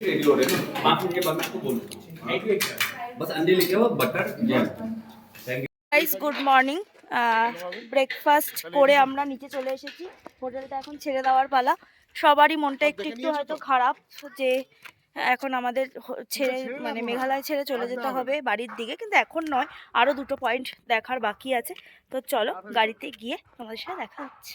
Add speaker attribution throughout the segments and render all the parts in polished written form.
Speaker 1: Ready हो रहे हैं ना 5 मिनट के बाद मैं आपको बोल दूंगा बस अंडे लेके आओ butter jam thank you
Speaker 2: guys good morning breakfast করে আমরা নিচে চলে এসেছি হোটেলটা এখন ছেড়ে দেওয়ার পালা সবারই মনটা একটু একটু হয়তো খারাপ যে এখন আমাদের ছেড়ে মানে মেঘালয় ছেড়ে চলে যেতে হবে বাড়ির দিকে কিন্তু এখন নয় আরও দুটো পয়েন্ট দেখার বাকি আছে তো চলো গাড়িতে গিয়ে তোমাদের সাথে দেখা হচ্ছে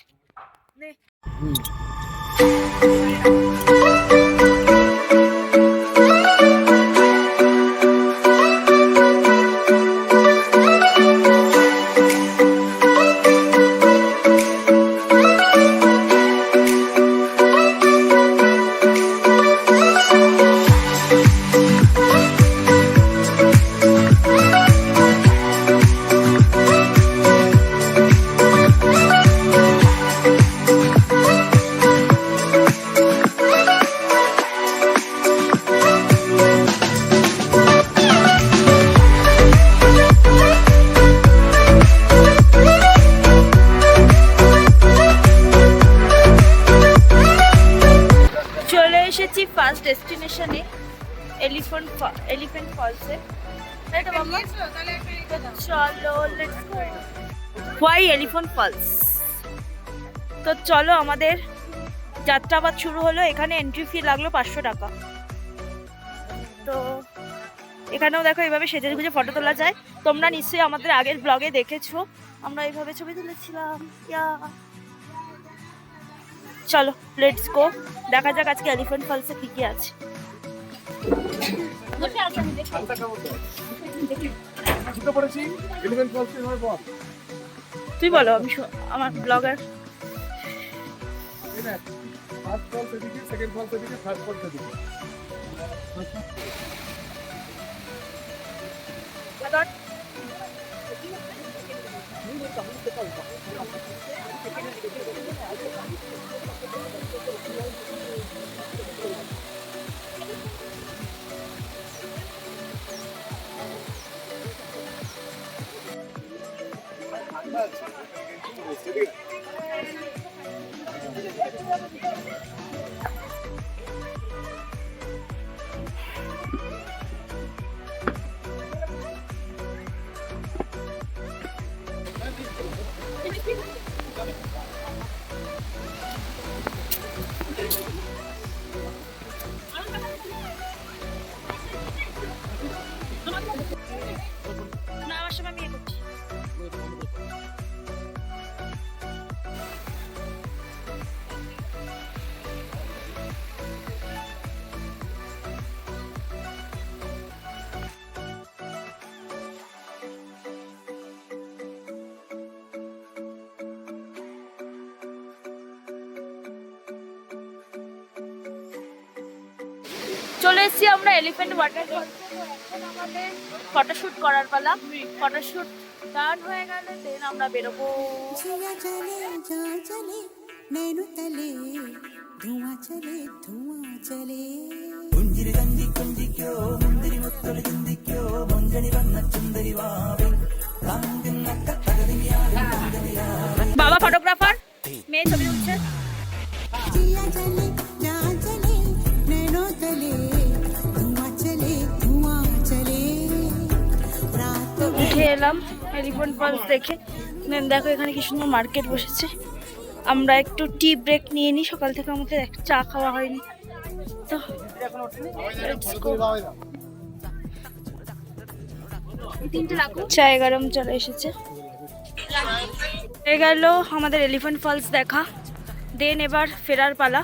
Speaker 2: ফার্স্ট ডেস্টিনেশনে এলিফ্যান্ট ফলসে চলো let's go why elephant falls তো চলো আমাদের যাত্রাবাদ শুরু হলো এখানে এন্ট্রি ফি লাগলো 500 টাকা তো এখানেও দেখো এইভাবে সেজে গুজে ফটো তোলা যায় তোমরা নিশ্চয়ই আমাদের আগের ব্লগে দেখেছো আমরা এইভাবে ছবি তুলেছিলাম চলো লেটস গো দেখা যাক আজকে এলিফ্যান্ট ফলসে কি কি আছে তুই বলো আমি আমার ব্লগার চলে এসেছি আমরা এলিফ্যান্ট ওয়াটারফল এখন আমাদের ফটোশুট করার পালা ফটোশুট ডান হয়ে গেলে দেন আমরা বেরোবো বাবা ফটোগ্রাফার মেয়ে ছবি তুলছে উঠে এলাম এলিফ্যান্ট ফলস দেখে দেখো এখানে কি সুন্দর মার্কেট বসেছে আমরা একটু টি ব্রেক নিয়ে নিই সকাল থেকে আমাদের চা খাওয়া হয়নি তো চায় গরম চলে এসেছে হয়ে গেল আমাদের এলিফ্যান্ট ফলস দেখা দেন এবার ফেরার পালা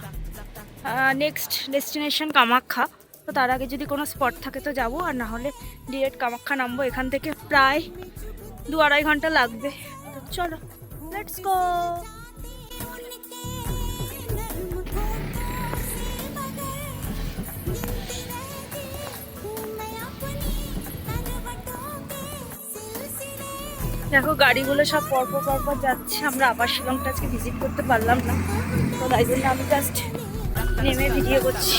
Speaker 2: নেক্সট ডেস্টিনেশন কামাখ্যা তো তার আগে যদি কোনো স্পট থাকে তো যাবো আর না হলে ডিরেক্ট কামাখ্যা নামবো এখান থেকে প্রায় 2-2.5 ঘন্টা লাগবে তো চলো লেটস গো দেখো গাড়িগুলো সব পরপর যাচ্ছে আমরা আবার শিলংটা আজকে ভিজিট করতে পারলাম না তো তাই জন্য আমি জাস্ট নেমে ভিডিও করছি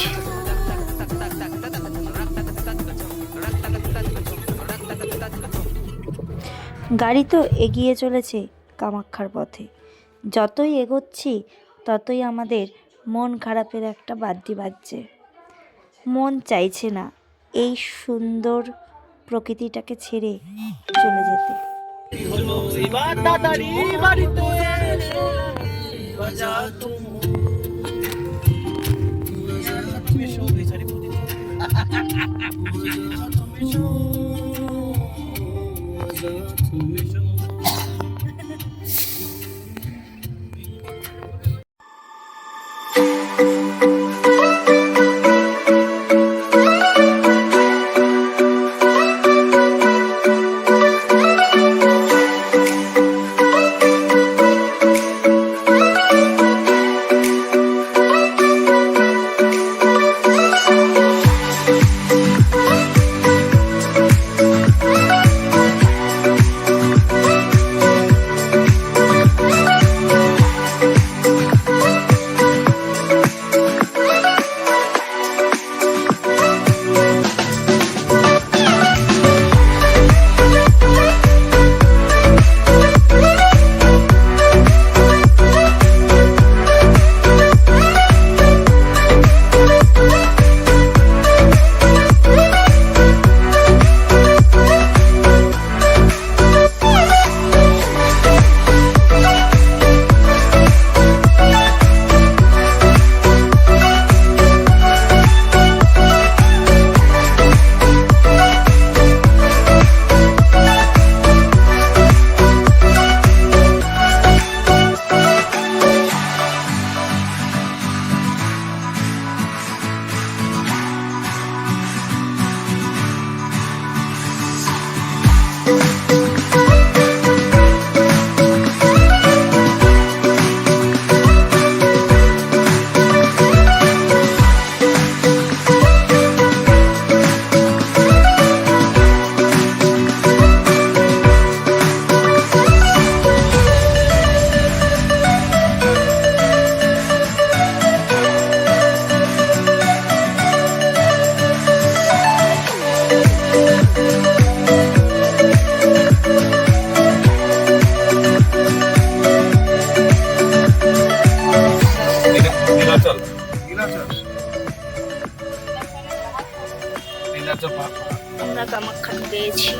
Speaker 3: গাড়ি তো এগিয়ে চলেছে কামাখ্যার পথে যতই এগোচ্ছি ততই আমাদের মন খারাপের একটা বাদ্যি বাজছে মন চাইছে না এই সুন্দর প্রকৃতিটাকে ছেড়ে চলে যেতে।
Speaker 2: আমরা কামাখ্যা পেয়েছি।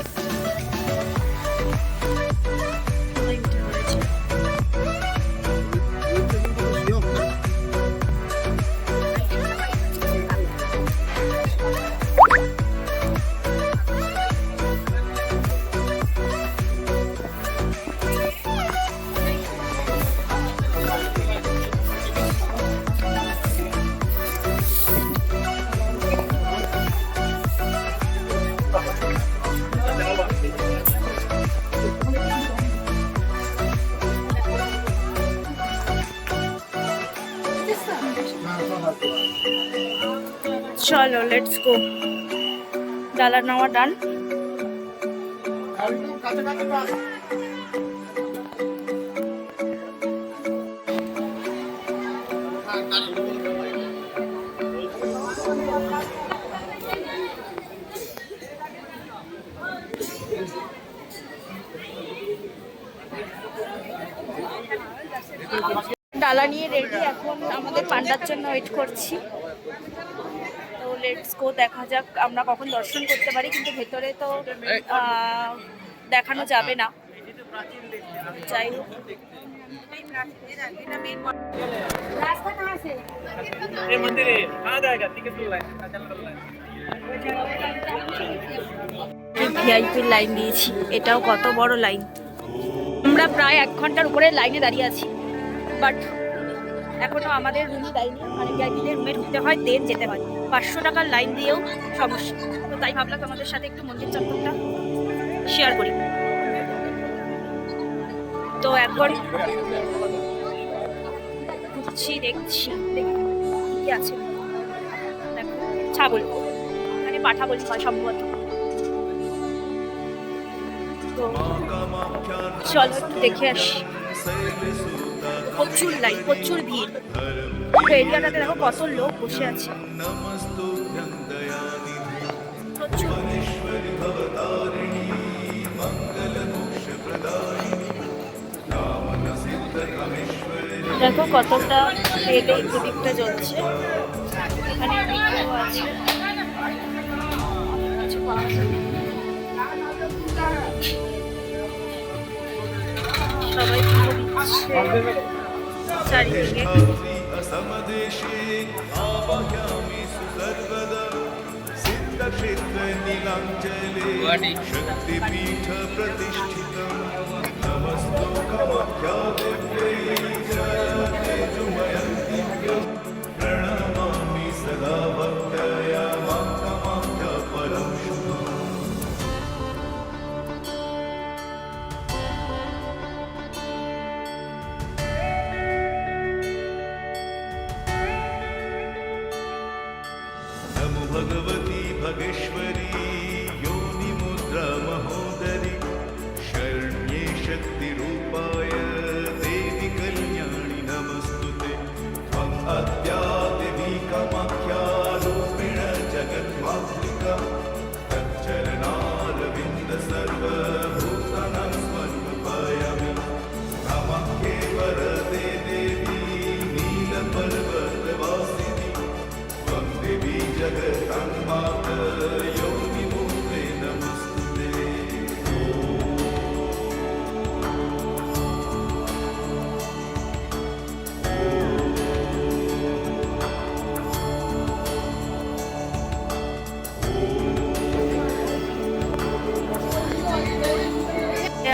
Speaker 2: চলো লেটস গো। ডালা নেওয়া ডান। ডালা নিয়ে রেডি, এখন আমাদের পান্ডার জন্য ওয়েট করছি। তো লেটস গো, দেখা যাক আমরা কখন দর্শন করতে পারি, কিন্তু ভেতরে তো দেখানো যাবে না। যাই হোক, ভিআইপি লাইন দিয়েছি, এটাও কত বড় লাইন। আমরা প্রায় 1 ঘন্টার উপরে লাইনে দাঁড়িয়ে আছি, বাট এখনো আমাদের রুমই দেয়নি। মানে ভিআইপিদের রুমে ঢুকতে হয়, দেন যেতে হয়। 500 টাকার লাইন দিয়েও সমস্যা। তো তাই ভাবলাম তোমাদের সাথে একটু মন্দির চত্বরটা শেয়ার করি। তো এখন ঘুরছি, দেখছি কি আছে। দেখো ছাগল, মানে পাঠা বলি হয় সম্ভবত। তো চলো একটু দেখে আসি। প্রচুর লাইন, প্রচুর ভিড়। এরিয়াটাতে দেখো কত লোক বসে আছে, প্রচুর। দেখো কতটা তেলে প্রদীপটা জ্বলছে, এখানে আছে। সবাই পুজো দিচ্ছে চারিদিকে।
Speaker 4: शक्तिपीठ प्रतिष्ठितं नमस्तु कामाख्या देव्यै जयजुमयन्तीभ्यः प्रणमामि सदा भक्त्या मां कामाख्या परं शुभम्। नमो भगवती भगेश्वरी योनिमुद्रा महोदरी शरण्ये शक्तिरूपाय देवी कल्याणि नमस्तुते त्वम् अद्या देवी कामाख्या रूपेण जगन्मातृका तच्चरणारविन्द सर्वभूतानां समर्पयामि कामाख्ये वरदे देवी नीलपर्वतवासिनी त्वं देवी जगन्माता योनिमूर्ते नमस्तुते।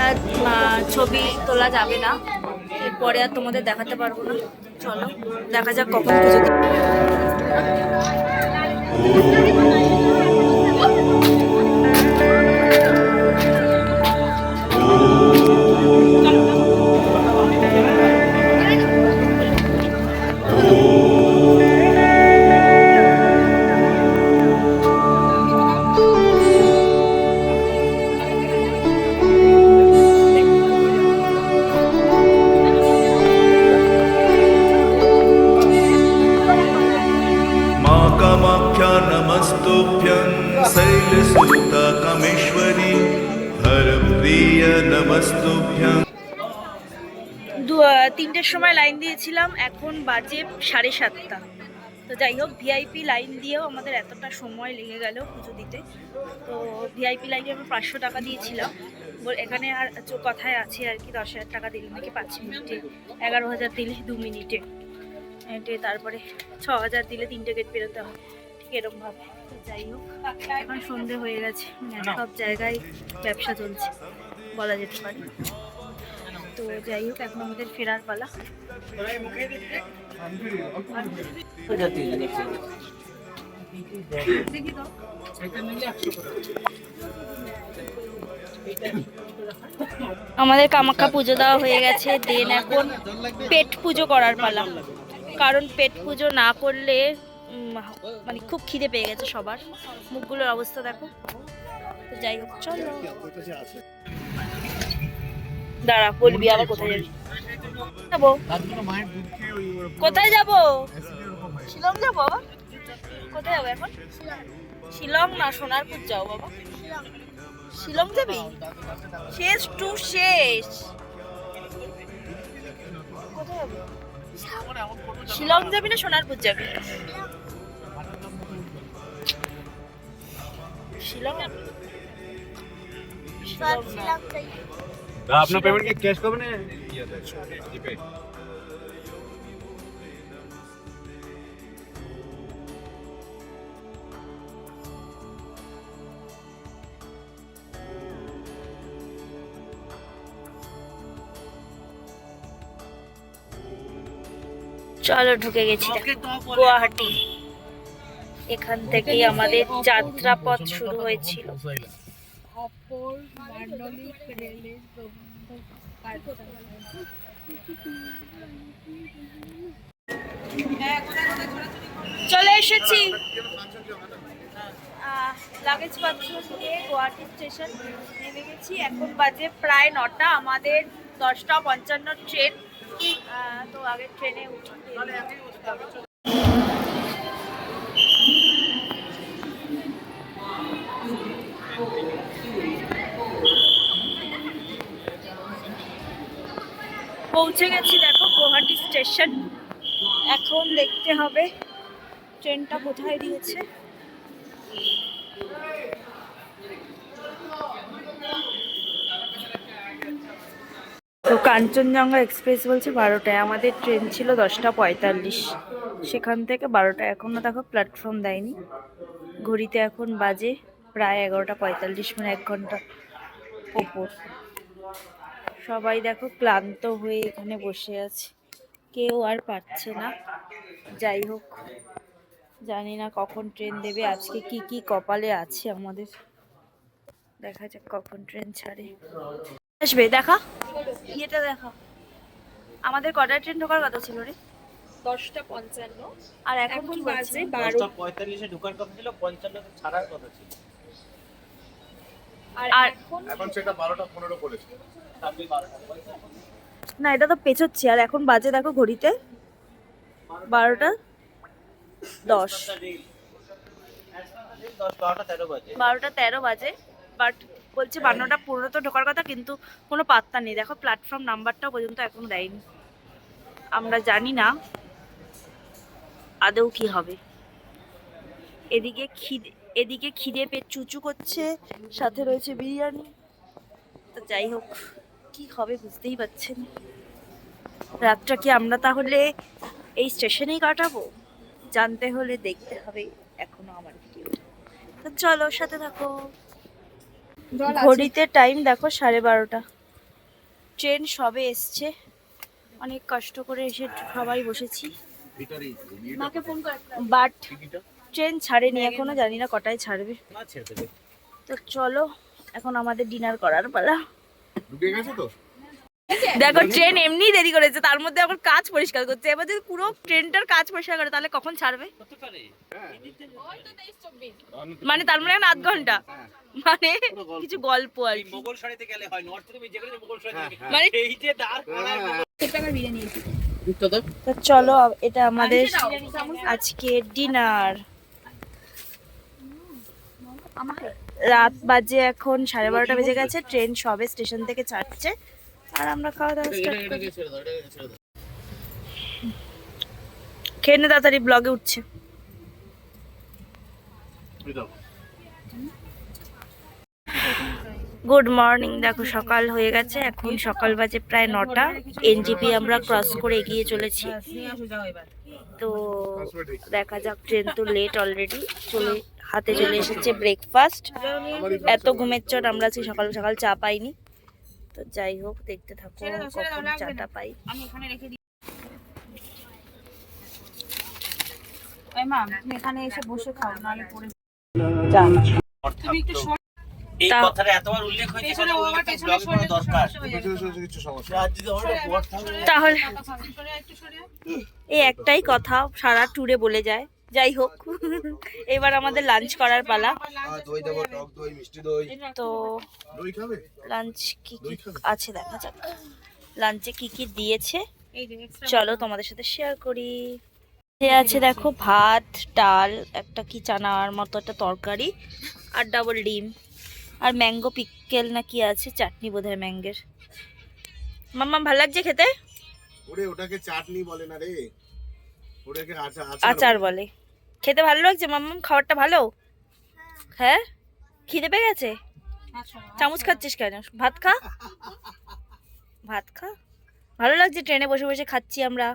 Speaker 2: আর ছবি তোলা যাবে না, এরপরে আর তোমাদের দেখাতে পারবো না। চলো দেখা যাক কখন পুজো দিই।
Speaker 4: मां कामाख्या नमस्तुभ्यं शैलसुता कामेश्वरी हरप्रिय नमस्तुभ्यं।
Speaker 2: তিনটের সময় লাইন দিয়েছিলাম, এখন বাজে 7:30। তো যাই হোক, ভিআইপি লাইন দিয়েও আমাদের এতটা সময় লেগে গেল পুজো দিতে। তো ভিআইপি লাইনে আমি 500 টাকা দিয়েছিলাম, এখানে আর কথায় আছে আর কি 10,000 টাকা দিলে নাকি 5 মিনিটে, 11,000 দিলে 2 মিনিটে, তারপরে 6,000 দিলে 3টে গেট পেরোতে হয়, ঠিক এরকমভাবে। তো যাই হোক, এখন সন্ধে হয়ে গেছে, সব জায়গায় ব্যবসা চলছে বলা যেতে পারে। তো যাই হোক, এখন আমাদের ফেরার পালা। আমাদের কামাখ্যা পুজো দেওয়া হয়ে গেছে, দেন এখন পেট পুজো করার পালা। কারণ পেট পুজো না করলে মানে খুব খিদে পেয়ে গেছে সবার, মুখগুলোর অবস্থা দেখো। তো যাই হোক, চলো। দাঁড়া, বলবি আবার কোথায় যাবি? যাবো কোথায় যাবো? শিলং যাবো বাবা। কোথায় যাবো এখন? শিলং না, সোনারপুর যাও বাবা। শিলং যাবি? শেষ টু শেষ। কোথায় যাবো? শিলং যাবি না সোনারপুর যাবি? শিলং
Speaker 1: আপনার পেমেন্ট কি ক্যাশ করবেন না জিপে?
Speaker 2: চলো, ঢুকে গেছি গুয়াহাটি। এখান থেকেই আমাদের যাত্রাপথ শুরু হয়েছিল। চলে এসেছি লাগেজ পত্র নিয়ে গুয়াহাটি স্টেশন নেমে গেছি। এখন বাজে প্রায় 9টা, আমাদের 10:55 ট্রেন। তো আগের ট্রেনে উঠি। পৌঁছে গেছি, দেখো গুয়াহাটি স্টেশন। এখন দেখতে হবে ট্রেনটা কোথায় দিয়েছে। কাঞ্চনজঙ্ঘা এক্সপ্রেস বলছে 12টায়, আমাদের ট্রেন ছিল 10:45, সেখান থেকে 12টা। এখনও দেখো প্ল্যাটফর্ম দেয়নি। ঘড়িতে এখন বাজে প্রায় 11:45, মানে 1 ঘন্টা ওপর। সবাই দেখো ক্লান্ত হয়ে এখানে বসে আছে, কেউ আর পারছে না। যাই হোক, জানি না কখন ট্রেন দেবে, আজকে কি কি কপালে আছে আমাদের। দেখা যাক কখন ট্রেন ছাড়ে। আসবে দেখা, ইয়েটা দেখা। আমাদের কটায় ট্রেন ঢোকার কথা ছিল রে?
Speaker 5: 10:55।
Speaker 2: আর এখন কি বাজে?
Speaker 6: 10:45 ঢোকার কথা ছিল, 55 ছাড়ার কথা ছিল।
Speaker 2: আর
Speaker 7: এখন সেটা 12:15 করেছে।
Speaker 2: না, এটা তো পেছোচ্ছি। আর এখন বাজে দেখো ঘড়িতে 12:10।
Speaker 6: 10-12:13 বাজে।
Speaker 2: 12:13 বাজে, বাট বলছে 12:15 তো ঢোকার কথা, কিন্তু কোনো পাত্তা নেই। দেখো প্ল্যাটফর্ম নাম্বারটাও পর্যন্ত এখন দেয়নি। আমরা জানি না আদৌ কি হবে। এদিকে খিদে পেট চুচু করছে, সাথে রয়েছে বিরিয়ানি। তো যাই হোক, কি হবে বুঝতেই পারছেন। রাতটা কি আমরা তাহলে এই স্টেশনেই কাটাবো? জানতে হলে দেখতে হবে এখনো আমার ভিডিওটা। তো চলো, সাথে থাকো। ঘড়িতে টাইম দেখো 12:30। ট্রেন সবে এসছে, অনেক কষ্ট করে এসে সবাই বসেছি,
Speaker 5: মাকে ফোন কর।
Speaker 2: বাট ট্রেন ছাড়েনি এখনো, জানি না কটায় ছাড়বে।
Speaker 6: না, ছেড়ে দেবে।
Speaker 2: তো চলো, এখন আমাদের ডিনার করার পালা।
Speaker 7: ঢুকে গেছে তো?
Speaker 2: দেখো ট্রেন এমনি দেরি করেছে, তার মধ্যে আবার কাজ পরিষ্কার করছে। এবার যদি পুরো ট্রেনটার কাজ পরিষ্কার করে তাহলে কখন ছাড়বে?
Speaker 6: হতে পারে।
Speaker 5: ওই তো 23-24।
Speaker 2: মানে তার মানে এখন 8 ঘন্টা, মানে কিছু গল্প আর
Speaker 6: এই
Speaker 2: কি।
Speaker 6: মোগল শাড়িতে গেলে হয়, নর্থ তুমি যেখানে মোগল শাড়িতে
Speaker 2: মানে
Speaker 6: এই যে দাঁড় করার
Speaker 5: টাকার বিরিয়ানি আছে।
Speaker 2: তো চলো, এটা আমাদের আজকে ডিনার। রাত বাজে এখন 12:30 বেজে গেছে, ট্রেন সবে স্টেশন থেকে ছাড়ছে, আর আমরা খাওয়া দাওয়া স্টার্ট করি। খেয়ে নে তাড়াতাড়ি, ব্লগে উঠছে। Good morning. দেখো সকাল হয়ে গেছে, এখন সকাল বাজে প্রায় 9টা। এনজিপি আমরা ক্রস করে এগিয়ে চলেছি। তো দেখা যাক, ট্রেন তো লেট অলরেডি। হাতে চলে এসেছে ব্রেকফাস্ট। এত ঘুমের চোট, আমরা আজকে সকাল সকাল চা পাইনি। তো যাই হোক, দেখতে থাকো কখন চাটা পাই।
Speaker 5: আমি এখানে রেখে দিই। এই মা, তুমি এখানে এসে বসে খাও, নালে পড়ে তুমি একটু
Speaker 6: এই
Speaker 2: তা-
Speaker 6: কথাটা এতবার উল্লেখ হয়েছে,
Speaker 5: পেছনে
Speaker 6: কোনো
Speaker 5: ও আবার
Speaker 6: উল্লেখ
Speaker 5: পেছনে
Speaker 6: ব্লগে কোনো
Speaker 5: সরে
Speaker 6: দরকার।
Speaker 7: কিছু সমস্যা।
Speaker 6: আজ যদি আমার বর থাকে,
Speaker 2: তাহলে
Speaker 5: সরে একটু সরে।
Speaker 2: এই একটাই কথা সারা ট্যুরে বলে যায়। যাই হোক, এবার আমাদের লাঞ্চ করার পালা।
Speaker 7: দই দেবো, টক দই, মিষ্টি দই।
Speaker 2: তো
Speaker 7: দই খাবে?
Speaker 2: লাঞ্চ কি কি আছে দেখা যাক। লাঞ্চে কি কি দিয়েছে
Speaker 5: এই যে এক্সট্রা
Speaker 2: চলো তোমাদের সাথে শেয়ার করি। আছে দেখো ভাত, ডাল, একটা কি চানার মতো একটা তরকারি, আর ডাবল ডিম, আর ম্যাঙ্গো পিক্কেল না কি আছে, চাটনি বোধহয় ম্যাঙ্গের। মাম্মা ভালো লাগছে খেতে?
Speaker 7: ওরে ওটাকে চাটনি বলে না রে, ওটাকে
Speaker 2: আচার বলে। খেতে ভালো লাগছে মাম্মাম? খাবারটা ভালো? হ্যাঁ, খিদে পেয়ে গেছে? চামচ খাচ্ছিস কেন? ভাত খা, ভাত খা। ভালো লাগছে, ট্রেনে বসে বসে খাচ্ছি আমরা।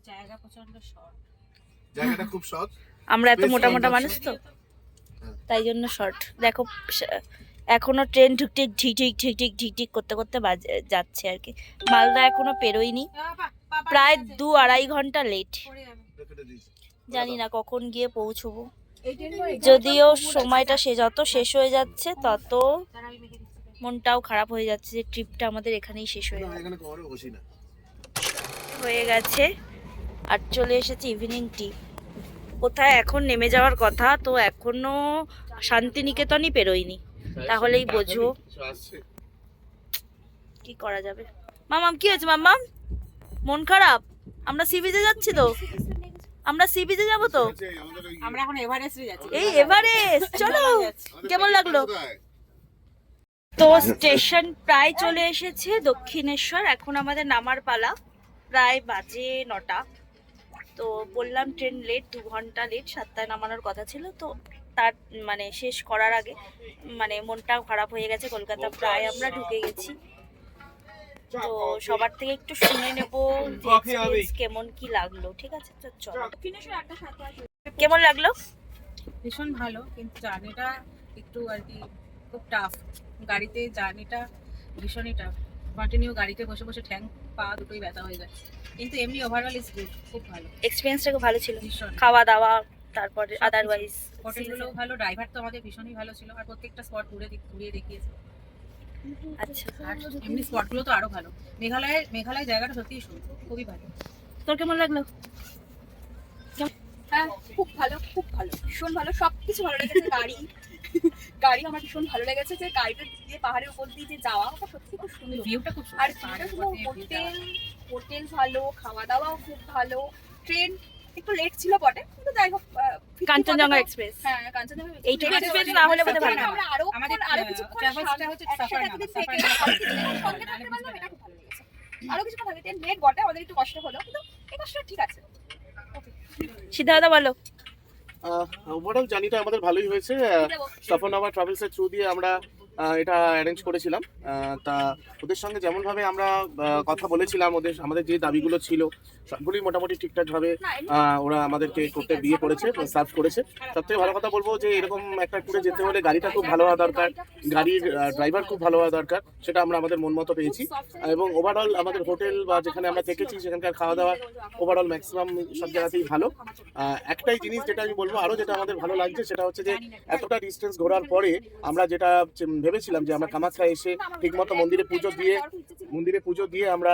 Speaker 5: জায়গা প্রচন্ড শর্ট।
Speaker 7: জায়গাটা খুব শর্ট।
Speaker 2: আমরা এত মোটা মোটা মানুষ তো, তাই জন্য শর্ট। দেখো এখনো ট্রেন ঢুকটিক ঢিকটিক ঢিকটিক ঢিকটিক করতে করতে যাচ্ছে আর কি। মালদা এখনো পেরোয়নি, প্রায় 2-2.5 ঘন্টা লেট। জানি না কখন গিয়ে পৌঁছবো। যদিও সময়টা যত শেষ হয়ে যাচ্ছে তত মনটাও খারাপ হয়ে যাচ্ছে যে ট্রিপটা আমাদের এখানেই শেষ হয়ে গেছে। আর চলে এসেছে ইভিনিং টি। কোথায় এখন নেমে যাওয়ার কথা, তো এখনো শান্তিনিকেতনই পেরোয়নি। তাহলেই বোঝো কি করা যাবে। মামাম কি হয়েছে? মাম্মাম মন খারাপ? আমরা সি বিচে যাচ্ছি তো, আমরা সি বিচে যাবো তো।
Speaker 5: আমরা এখন এভারেস্টে যাচ্ছি।
Speaker 2: এই এভারেস্ট, চলো। কেমন লাগলো? তো স্টেশন প্রায় চলে এসেছে, দক্ষিণেশ্বর। এখন আমাদের নামার পালা, প্রায় বাজে 9টা। তো বললাম ট্রেন লেট, 2 ঘন্টা লেট। 7টায় নামানোর কথা ছিল, তো তার মানে শেষ করার আগে মানে মনটাও খারাপ হয়ে গেছে। কলকাতা প্রায় আমরা ঢুকে গেছি। তো সবার থেকে একটু শুনে নেবো যে experience কেমন কি লাগলো, ঠিক আছে? তো চলো, কেমন লাগলো?
Speaker 5: ভীষণ ভালো, কিন্তু জার্নিটা একটু আর কি খুব টাফ। গাড়িতে জার্নিটা ভীষণই টাফ। কন্টিনিউ গাড়িতে বসে বসে ঠ্যাং পা দুটোই ব্যথা হয়ে যায়, কিন্তু এমনি ওভারঅল ইজ গুড, খুব ভালো।
Speaker 2: এক্সপিরিয়েন্সটা খুব ভালো ছিল,
Speaker 5: ভীষণ।
Speaker 2: খাওয়া দাওয়া, তারপরে আদারওয়াইজ
Speaker 5: হোটেলগুলো ভালো, ড্রাইভার তো আমাদের ভীষণই ভালো ছিল, আর প্রত্যেকটা স্পট ঘুরিয়ে দেখিয়েছে।
Speaker 2: আচ্ছা।
Speaker 5: আর এমনি স্পটগুলো তো আরো ভালো। মেঘালয় জায়গাটা সত্যিই সুন্দর, খুবই ভালো।
Speaker 2: তোর কেমন লাগলো?
Speaker 8: হ্যাঁ, খুব ভালো, খুব ভালো, ভীষণ ভালো, সবকিছু ভালো লেগেছে। গাড়ি আমার ভীষণ ভালো লেগেছে, যে গাড়িটা দিয়ে পাহাড়ের উপর দিয়ে যে যাওয়া, ওটা সত্যি খুব সুন্দর।
Speaker 5: ভিউটা খুব
Speaker 8: আর
Speaker 5: সুন্দর।
Speaker 8: হোটেল ভালো, খাওয়া দাওয়াও খুব ভালো। ট্রেন একটু লেট ছিল বটে, কিন্তু যাই হোক, 50
Speaker 2: কাঞ্চনজঙ্ঘা এক্সপ্রেস,
Speaker 8: হ্যাঁ কাঞ্চনজঙ্ঘা
Speaker 2: এই ট্রেন এক্সপ্রেস না হলে বোধহয় ভালো
Speaker 8: আমরা
Speaker 5: আমাদের
Speaker 8: আরো কিছুক্ষণ
Speaker 5: ট্রাভেলসটা হচ্ছে
Speaker 8: একসাথে
Speaker 5: সাফারনামা,
Speaker 8: থেকে
Speaker 5: সাফারনামা।
Speaker 8: আরো কিছুক্ষণ সঙ্গে থাকতে পারলাম, এটা খুব ভালো লেগেছে। আরো কিছুক্ষণ থাকে, ট্রেন লেট বটে, আমাদের একটু কষ্ট হলো, কিন্তু এই কষ্টটা ঠিক আছে।
Speaker 2: সিদ্ধার্থ বলো।
Speaker 7: ওভারঅল জার্নিটা আমাদের ভালোই হয়েছে। সফরনামা ট্রাভেলসের থ্রু দিয়ে আমরা এটা অ্যারেঞ্জ করেছিলাম। তা ওদের সঙ্গে যেমনভাবে আমরা কথা বলেছিলাম, আমাদের যে দাবিগুলো ছিল সবগুলোই মোটামুটি ঠিকঠাকভাবে ওরা আমাদেরকে করতে দিয়ে করেছে, সার্ভ করেছে। সবথেকে ভালো কথা বলবো যে এরকম একটা ট্যুরে যেতে হলে গাড়িটা খুব ভালো হওয়া দরকার, গাড়ির ড্রাইভার খুব ভালো হওয়া দরকার, সেটা আমরা আমাদের মন মতো পেয়েছি। এবং ওভারঅল আমাদের হোটেল বা যেখানে আমরা থেকেছি সেখানকার খাওয়া দাওয়া ওভারঅল ম্যাক্সিমাম সব জায়গাতেই ভালো। একটাই জিনিস যেটা আমি বলবো আরও যেটা আমাদের ভালো লাগছে, সেটা হচ্ছে যে এতটা ডিস্টেন্স ঘোরার পরে আমরা যেটা ভেবেছিলাম যে আমরা কামাখ্যা এসে ঠিকমতো মন্দিরে পুজো দিয়ে আমরা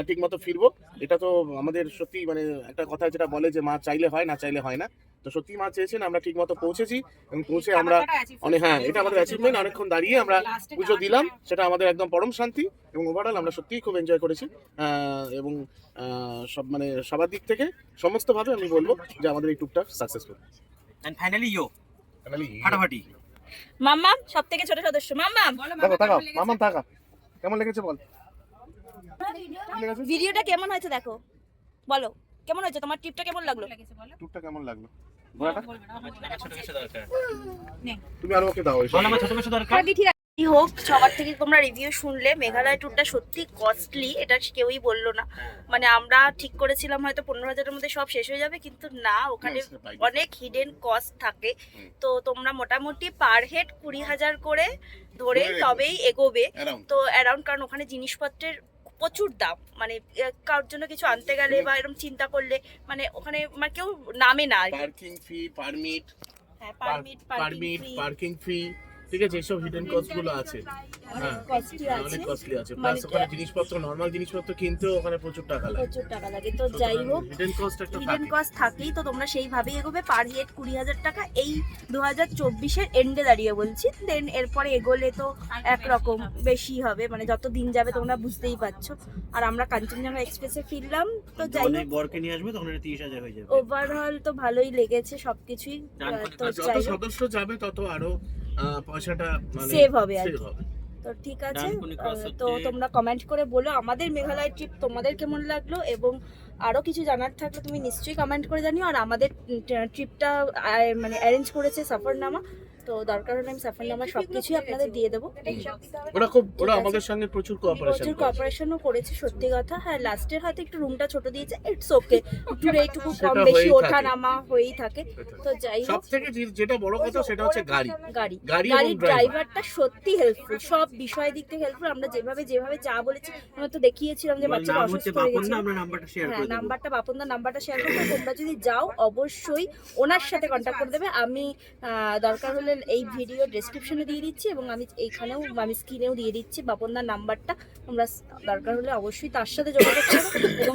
Speaker 7: ঠিকমতো ফিরবো, এটা তো আমাদের সত্যি মানে একটা কথা যেটা বলে যে মা চাইলে হয়, না চাইলে হয় না। তো সত্যি মা চেয়েছেন, আমরা ঠিকমতো পৌঁছেছি এবং পৌঁছে আমরা এটা আমাদের অ্যাচিভমেন্ট। অনেকক্ষণ দাঁড়িয়ে আমরা পুজো দিলাম, সেটা আমাদের একদম পরম শান্তি। এবং ওভারঅল আমরা সত্যিই খুব এনজয় করেছি। এবং সব মানে সবার দিক থেকে সমস্তভাবে আমি বলবো যে আমাদের এই ট্যুরটা সাকসেসফুল।
Speaker 6: এন্ড ফাইনালি ফাটাফাটি।
Speaker 2: মাম্মাম সব থেকে ছোট সদস্য, মাম্মাম
Speaker 7: মামাম থাকা কেমন লেগেছে বল?
Speaker 2: ভিডিওটা কেমন হয়েছে দেখো, বলো কেমন হয়েছে, তোমার ট্রিপটা কেমন লাগলো?
Speaker 7: ট্যুরটা কেমন লাগলো? ঘোরাটা
Speaker 6: আমার ছোট কিছু দরকার।
Speaker 7: তুমি আরো ওকে দাও।
Speaker 6: আমার ছোট কিছু দরকার।
Speaker 2: কি হোক, সবার থেকে তোমরা রিভিউ শুনলে, মেঘালয় ট্যুরটা সত্যি কস্টলি, এটা কেউই বললো না। মানে আমরা ঠিক করেছিলাম হয়তো 15,000-এর মধ্যে সব শেষ হয়ে যাবে, কিন্তু না, ওখানে অনেক হিডেন কস্ট থাকে। তো তোমরা মোটামুটি পার হেড 20,000 করে ধরে তবেই এগোবে। তো অ্যারাউন্ড, কারণ ওখানে জিনিসপত্রের প্রচুর দাম, মানে কারোর জন্য কিছু আনতে গেলে বা এরকম চিন্তা করলে মানে ওখানে মানে কেউ নামে না।
Speaker 7: পার্কিং ফি, পারমিট,
Speaker 2: হ্যাঁ
Speaker 7: পার্কিং ফি, ঠিক আছে, এসব হিডেন কস্ট গুলো আছে। হ্যাঁ, অনেক কস্টলি আছে। প্লাস ওখানে জিনিসপত্র, নরমাল জিনিসপত্র কিনতেও ওখানে প্রচুর টাকা লাগে।
Speaker 2: তো যাই হোক,
Speaker 7: হিডেন কস্ট একটা
Speaker 2: হিডেন কস্ট থাকেই। তো তোমরা সেইভাবেই এগোবে, পার হেড 20,000 টাকা এই 2024-এর এন্ডে দাঁড়িয়ে বলছি। দেন এরপরে এগোলে তো একরকম বেশি হবে, মানে যত দিন যাবে তোমরা বুঝতেই পারছো। আর আমরা কাঞ্চনজঙ্ঘা এক্সপ্রেসে ফিরলাম, তো যাই হোক
Speaker 6: বরকে নিয়ে আসবে তখন এটা 30,000 হয়ে যাবে।
Speaker 2: ওভারঅল তো ভালোই লেগেছে সবকিছুই। তো
Speaker 7: যত
Speaker 2: যাই হোক,
Speaker 7: সদস্য যাবে তত আরো পয়সাটা মানে
Speaker 2: সেভ হবে আর
Speaker 7: save
Speaker 2: কি।
Speaker 7: হবে।
Speaker 2: তো ঠিক আছে,
Speaker 6: ডানকুনি cross
Speaker 2: তো
Speaker 6: হচ্ছে-
Speaker 2: তোমরা কমেন্ট করে বলো আমাদের মেঘালয় ট্রিপ তোমাদের কেমন লাগলো, এবং আরও কিছু জানার থাকলে তুমি নিশ্চয়ই কমেন্ট করে জানিও। আর আমাদের ট্রিপটা মানে অ্যারেঞ্জ করেছে সফরনামা, তো দরকার হলে আমি সফরনামা সব কিছুই আপনাদের দিয়ে দেবো।
Speaker 7: ওরা আমাদের সঙ্গে প্রচুর
Speaker 2: প্রচুর কোঅপারেশনও করেছে, সত্যি কথা। হ্যাঁ, লাস্টের হয়তো একটু রুমটা ছোট দিয়েছে, ইটস ওকে, ট্যুরে একটু কম
Speaker 7: সেটা
Speaker 2: বেশি
Speaker 7: হয়েই
Speaker 2: ওঠা
Speaker 7: থাকে।
Speaker 2: নামা হয়েই থাকে। তো যাই হোক,
Speaker 7: সবথেকে যেটা বড় কথা সেটা হচ্ছে গাড়ি এবং
Speaker 2: গাড়ির
Speaker 7: driver।
Speaker 2: ড্রাইভারটা সত্যি হেল্পফুল, সব বিষয় দিক থেকে হেল্পফুল। আমরা যেভাবে যা বলেছি, আমরা তো দেখিয়েছিলাম যে বাচ্চাটা অসুস্থ হয়ে গেছে।
Speaker 6: আমরা নাম্বারটা শেয়ার
Speaker 2: হ্যাঁ,
Speaker 6: করে দেব।
Speaker 2: নাম্বারটা বাপনদার নাম্বারটা শেয়ার করবো। তোমরা যদি যাও অবশ্যই ওনার সাথে কন্ট্যাক্ট করে দেবে। আমি দরকার হলে এই ভিডিও ডেসক্রিপশনে দিয়ে দিচ্ছি, এবং আমি এইখানেও আমি স্ক্রিনেও দিয়ে দিচ্ছি বাপনদার নাম্বারটা। তোমরা দরকার হলে অবশ্যই তার সাথে যোগাযোগ করো, এবং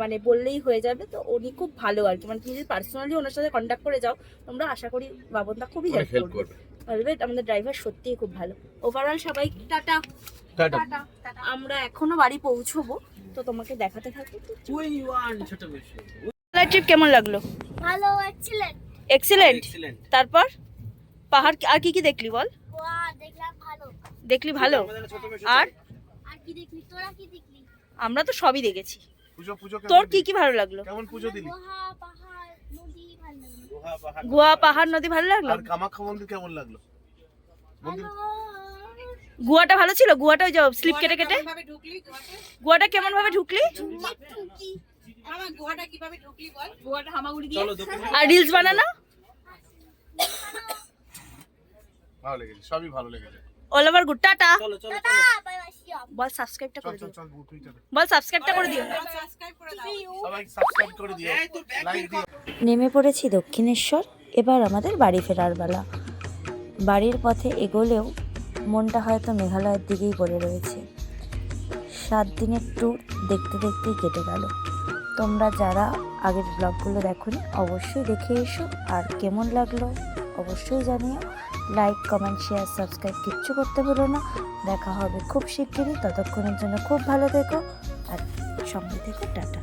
Speaker 2: মানে বললেই হয়ে যাবে। তো উনি খুব ভালো আর কি, মানে তুমি যদি পার্সোনালি ওনার সাথে কন্ট্যাক্ট করে যাও, তোমরা আশা করি বাপনদা খুবই
Speaker 7: অনেক
Speaker 2: হেল্প
Speaker 7: হেল্প
Speaker 2: করবে।
Speaker 7: করবে।
Speaker 2: আমাদের ড্রাইভার সত্যিই খুব ভালো। ওভারঅল সবাই টাটা।
Speaker 7: টাটা।
Speaker 2: আমরা এখনো বাড়ি পৌঁছবো, তো তোমাকে দেখাতে থাকি।
Speaker 6: ছোট বেশি।
Speaker 2: ট্রিপ কেমন লাগলো?
Speaker 9: ভালো, এক্সিলেন্ট।
Speaker 2: এক্সিলেন্ট।
Speaker 6: এক্সিলেন্ট।
Speaker 2: তারপর পাহাড় আর কি দেখলি বল?
Speaker 9: গোয়া দেখলাম, ভালো।
Speaker 2: দেখলি ভালো? আর
Speaker 9: আর কি দেখলি তোরা, কি দেখলি?
Speaker 2: আমরা তো সবই দেখেছি।
Speaker 7: পুজো
Speaker 2: তোর কি ভালো লাগলো?
Speaker 7: কেমন পুজো দিলি?
Speaker 9: গোয়া পাহাড় নদী ভালো লাগলো।
Speaker 2: গোয়া পাহাড় নদী ভালো লাগলো?
Speaker 7: আর কামাখ্যা মন্দির কেমন লাগলো? মন্দির
Speaker 2: গুয়াটা ভালো ছিল? গুয়াটা ওই যে স্লিপ কেটে কেটে
Speaker 5: ভাবে ঢুকলি গোয়াতে?
Speaker 2: গুয়াটা কেমন ভাবে ঢুকলি?
Speaker 5: আমার গোয়াটা কিভাবে ঢুকলি বল?
Speaker 8: গোয়াটা হামাগুড়ি দিয়ে
Speaker 6: চলো দক্ষিণে
Speaker 2: আর রিলস বানানো?
Speaker 7: ভালো লেগেছে, সবই ভালো লেগেছে।
Speaker 2: All over good. টাটা।
Speaker 6: চলো চলো
Speaker 9: tata bye bye see you.
Speaker 2: বল সাবস্ক্রাইবটা
Speaker 7: চল
Speaker 2: করে
Speaker 7: চল
Speaker 2: দিও।
Speaker 7: চল টুইটারে
Speaker 2: বল সাবস্ক্রাইবটা করে দিও।
Speaker 5: সাবস্ক্রাইব করে দাও।
Speaker 7: সবাই সাবস্ক্রাইব করে দিও, লাইক দিও।
Speaker 3: নেমে পড়েছি দক্ষিণেশ্বর। এবার আমাদের বাড়ি ফেরার বেলা। বাড়ির পথে এগোলেও মনটা হয়তো মেঘালয়ের দিকেই পড়ে রয়েছে। 7 দিনের ট্যুর দেখতে দেখতেই কেটে গেল। তোমরা যারা আগের ব্লগগুলো দেখোনি অবশ্যই দেখে এসো, আর কেমন লাগলো অবশ্যই জানিও। লাইক, কমেন্ট, শেয়ার, সাবস্ক্রাইব কিচ্ছু করতে ভুলো না। দেখা হবে খুব শিগগিরই। ততক্ষণের জন্য খুব ভালো থেকো আর সঙ্গে থেকো। টাটা।